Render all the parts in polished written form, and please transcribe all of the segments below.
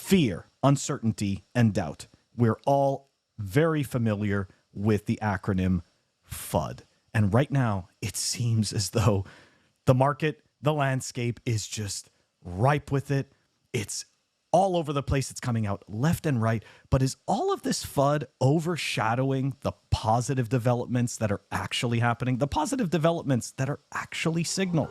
fear, uncertainty, and doubt. We're all very familiar with the acronym FUD. And right now, it seems as though the market, the landscape is just ripe with it. It's all over the place. It's coming out left and right. But is all of this FUD overshadowing the positive developments that are actually happening? The positive developments that are actually signal?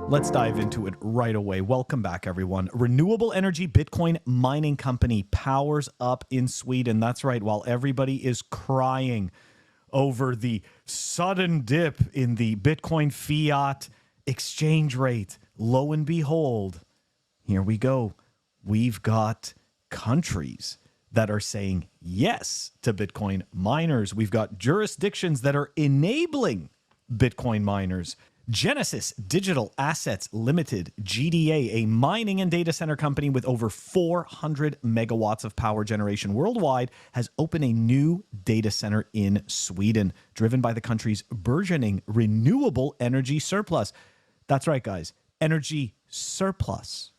Let's dive into it right away. Welcome back, everyone. Renewable energy Bitcoin mining company powers up in Sweden. That's right. While everybody is crying over the sudden dip in the Bitcoin fiat exchange rate, lo and behold, here we go. We've got countries that are saying yes to Bitcoin miners. We've got jurisdictions that are enabling Bitcoin miners. Genesis Digital Assets Limited, GDA, a mining and data center company with over 400 megawatts of power generation worldwide, has opened a new data center in Sweden, driven by the country's burgeoning renewable energy surplus. That's right, guys. Energy surplus.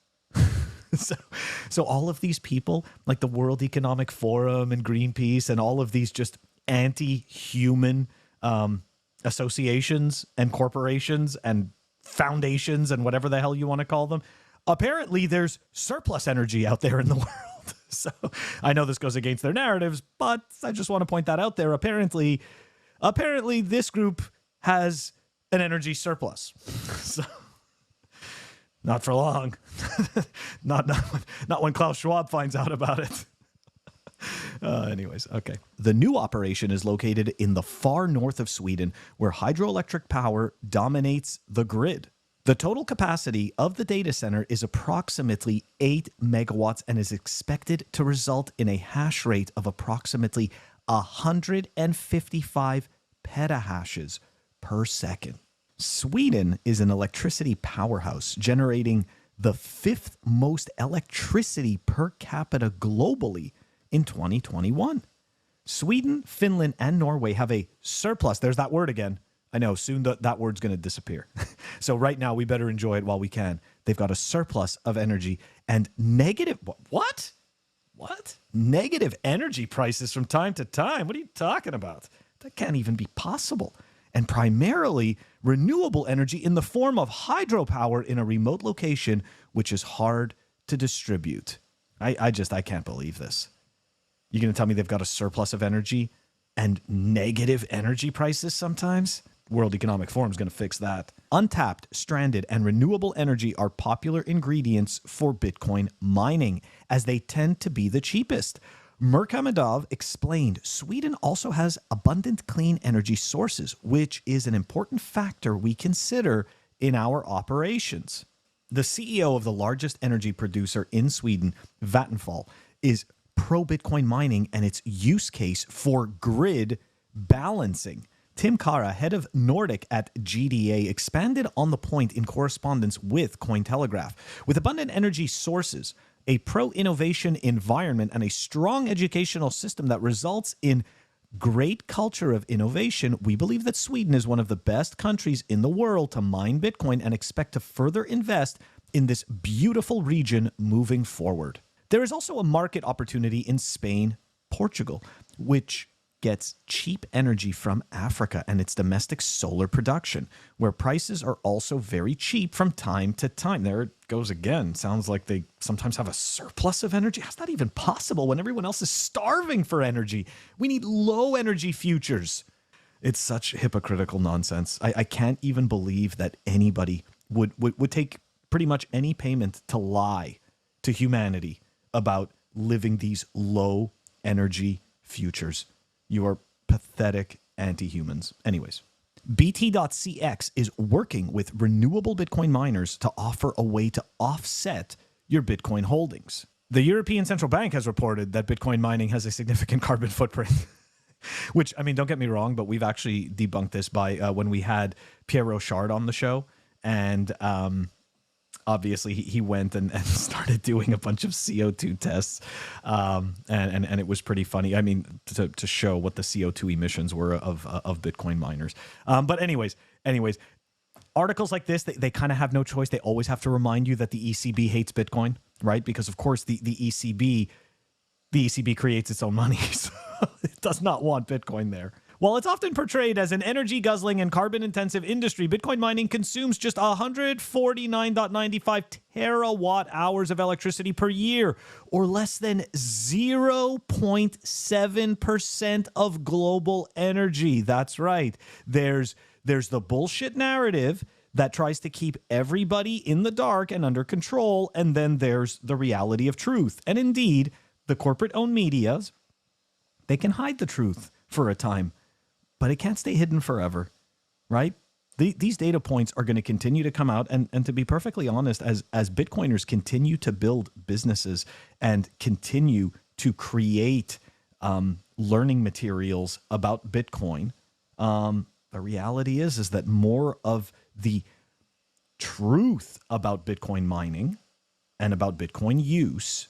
So all of these people, like the World Economic Forum and Greenpeace and all of these just anti-human associations and corporations and foundations and whatever the hell you want to call them, apparently there's surplus energy out there in the world. So I know this goes against their narratives, but I just want to point that out there. Apparently this group has an energy surplus. So not for long. not when Klaus Schwab finds out about it. Anyways, okay. The new operation is located in the far north of Sweden, where hydroelectric power dominates the grid. The total capacity of the data center is approximately 8 megawatts and is expected to result in a hash rate of approximately 155 petahashes per second. Sweden is an electricity powerhouse, generating the 5th most electricity per capita globally in 2021. Sweden, Finland, and Norway have a surplus. There's that word again. I know, soon that word's going to disappear. So right now, we better enjoy it while we can. They've got a surplus of energy and negative... What? Negative energy prices from time to time? What are you talking about? That can't even be possible. And primarily renewable energy in the form of hydropower in a remote location, which is hard to distribute. I can't believe this. You're going to tell me they've got a surplus of energy and negative energy prices sometimes? World Economic Forum is going to fix that. Untapped, stranded, and renewable energy are popular ingredients for Bitcoin mining, as they tend to be the cheapest. Merkamadov explained Sweden also has abundant clean energy sources, which is an important factor we consider in our operations. The CEO of the largest energy producer in Sweden, Vattenfall, is pro-Bitcoin mining and its use case for grid balancing. Tim Kara, head of Nordic at GDA, expanded on the point in correspondence with Cointelegraph. With abundant energy sources, a pro-innovation environment, and a strong educational system that results in great culture of innovation, we believe that Sweden is one of the best countries in the world to mine Bitcoin and expect to further invest in this beautiful region moving forward. There is also a market opportunity in Spain, Portugal, which gets cheap energy from Africa and its domestic solar production, where prices are also very cheap from time to time. There it goes again. Sounds like they sometimes have a surplus of energy. How's that even possible when everyone else is starving for energy? We need low energy futures. It's such hypocritical nonsense. I can't even believe that anybody would take pretty much any payment to lie to humanity about living these low energy futures. You are pathetic anti-humans. Anyways, BT.CX is working with renewable Bitcoin miners to offer a way to offset your Bitcoin holdings. The European Central Bank has reported that Bitcoin mining has a significant carbon footprint. Which, I mean, don't get me wrong, but we've actually debunked this by when we had Pierre Rochard on the show. And obviously, he went and started doing a bunch of CO2 tests. And it was pretty funny. I mean, to show what the CO2 emissions were of Bitcoin miners. But anyways, articles like this, they kind of have no choice. They always have to remind you that the ECB hates Bitcoin, right? Because of course the ECB creates its own money, so it does not want Bitcoin there. While it's often portrayed as an energy-guzzling and carbon-intensive industry, Bitcoin mining consumes just 149.95 terawatt hours of electricity per year, or less than 0.7% of global energy. That's right. There's the bullshit narrative that tries to keep everybody in the dark and under control, and then there's the reality of truth. And indeed, the corporate-owned medias, they can hide the truth for a time, but it can't stay hidden forever, right? These data points are going to continue to come out. And to be perfectly honest, as Bitcoiners continue to build businesses and continue to create learning materials about Bitcoin, the reality is that more of the truth about Bitcoin mining and about Bitcoin use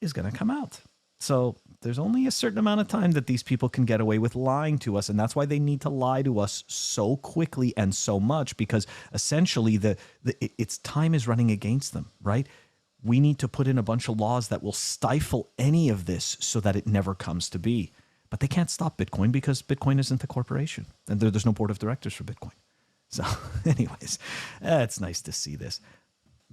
is going to come out. So there's only a certain amount of time that these people can get away with lying to us. And that's why they need to lie to us so quickly and so much, because essentially its time is running against them, right? We need to put in a bunch of laws that will stifle any of this so that it never comes to be. But they can't stop Bitcoin because Bitcoin isn't a corporation. And there's no board of directors for Bitcoin. So anyways, it's nice to see this.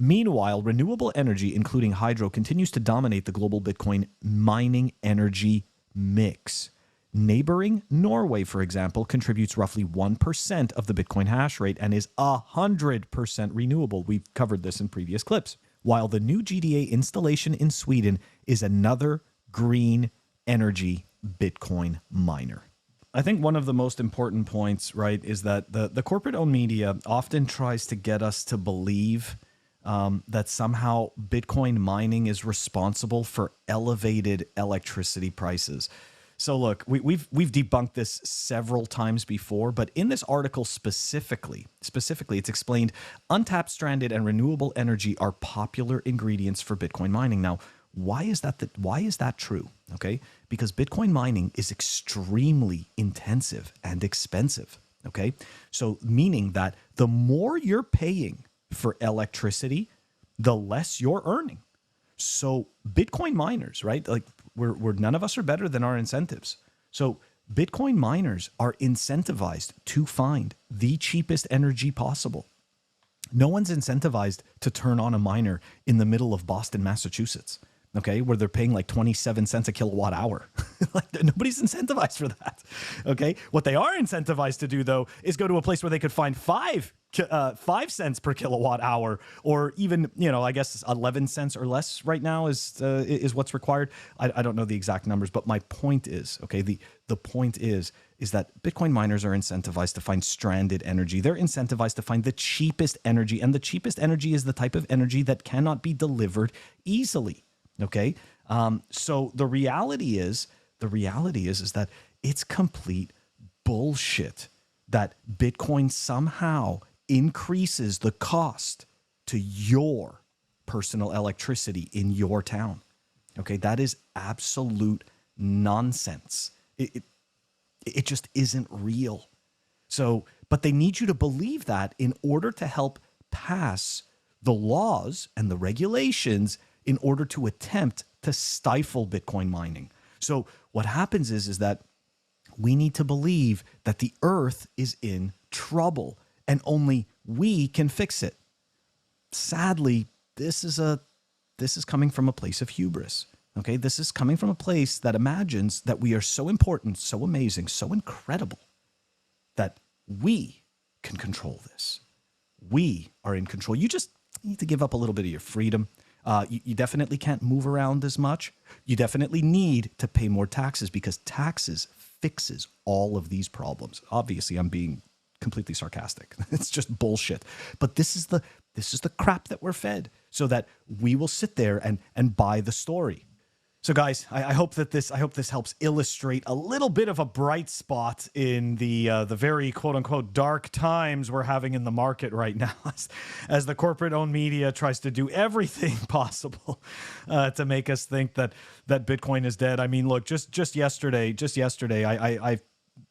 Meanwhile, renewable energy, including hydro, continues to dominate the global Bitcoin mining energy mix. Neighboring Norway, for example, contributes roughly 1% of the Bitcoin hash rate and is 100% renewable. We've covered this in previous clips. While the new GDA installation in Sweden is another green energy Bitcoin miner. I think one of the most important points, right, is that the corporate-owned media often tries to get us to believe that somehow Bitcoin mining is responsible for elevated electricity prices. So look, we've debunked this several times before, but in this article specifically, it's explained untapped, stranded, and renewable energy are popular ingredients for Bitcoin mining. Now, why is that true? Okay, because Bitcoin mining is extremely intensive and expensive. Okay, so meaning that the more you're paying for electricity, the less you're earning. So Bitcoin miners, right? Like we're none of us are better than our incentives. So Bitcoin miners are incentivized to find the cheapest energy possible. No one's incentivized to turn on a miner in the middle of Boston, Massachusetts, okay, where they're paying like 27 cents a kilowatt hour. Like nobody's incentivized for that, okay? What they are incentivized to do, though, is go to a place where they could find 5 cents per kilowatt hour, or even, I guess 11 cents or less right now is what's required. I don't know the exact numbers, but my point is, okay, the point is that Bitcoin miners are incentivized to find stranded energy. They're incentivized to find the cheapest energy, and the cheapest energy is the type of energy that cannot be delivered easily. Okay. So the reality is that it's complete bullshit that Bitcoin somehow increases the cost to your personal electricity in your town. Okay. That is absolute nonsense. It just isn't real. So, but they need you to believe that in order to help pass the laws and the regulations in order to attempt to stifle Bitcoin mining. So what happens is that we need to believe that the earth is in trouble and only we can fix it. Sadly, this is coming from a place of hubris. Okay, this is coming from a place that imagines that we are so important, so amazing, so incredible that we can control this. We are in control. You just need to give up a little bit of your freedom. You definitely can't move around as much. You definitely need to pay more taxes because taxes fixes all of these problems. Obviously, I'm being completely sarcastic. It's just bullshit. But this is the crap that we're fed so that we will sit there and buy the story. So guys, I hope this helps illustrate a little bit of a bright spot in the very quote unquote dark times we're having in the market right now, as the corporate owned media tries to do everything possible to make us think that Bitcoin is dead. I mean, look, just yesterday, I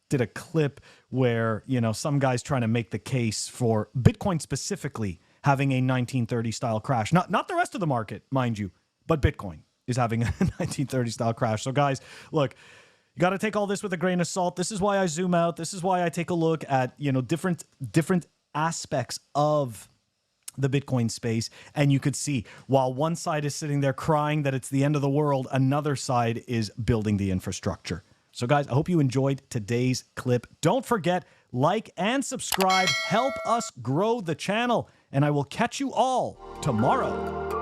did a clip where, you know, some guy's trying to make the case for Bitcoin specifically having a 1930 style crash. Not the rest of the market, mind you, but Bitcoin is having a 1930 style crash. So guys, look, you got to take all this with a grain of salt. This is why I zoom out. This is why I take a look at, you know, different aspects of the Bitcoin space. And you could see while one side is sitting there crying that it's the end of the world, another side is building the infrastructure. So guys, I hope you enjoyed today's clip. Don't forget, like and subscribe. Help us grow the channel. And I will catch you all tomorrow.